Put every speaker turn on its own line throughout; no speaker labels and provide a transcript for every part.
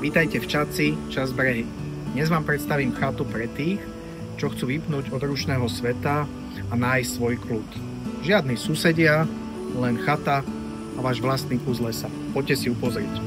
Vítajte v Čadci, Čas brehy. Dnes vám predstavím chatu pre tých, čo chcú vypnúť od rušného sveta a nájsť svoj kľud. Žiadni susedia, len chata a váš vlastný kus lesa. Poďte si ju pozrieť.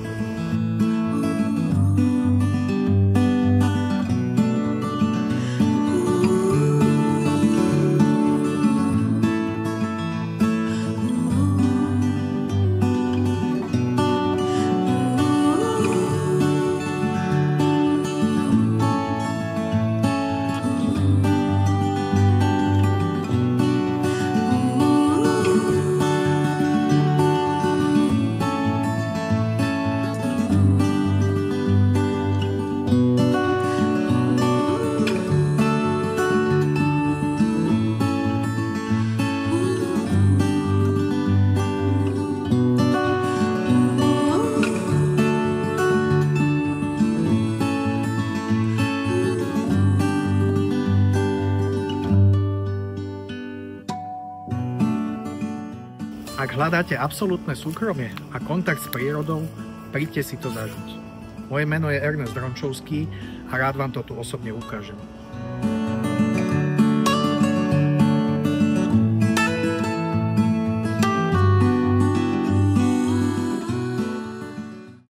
Ak hľadáte absolútne súkromie a kontakt s prírodou, príďte si to zažiť. Moje meno je Ernest Rončovský a rád vám to tu osobne ukážem.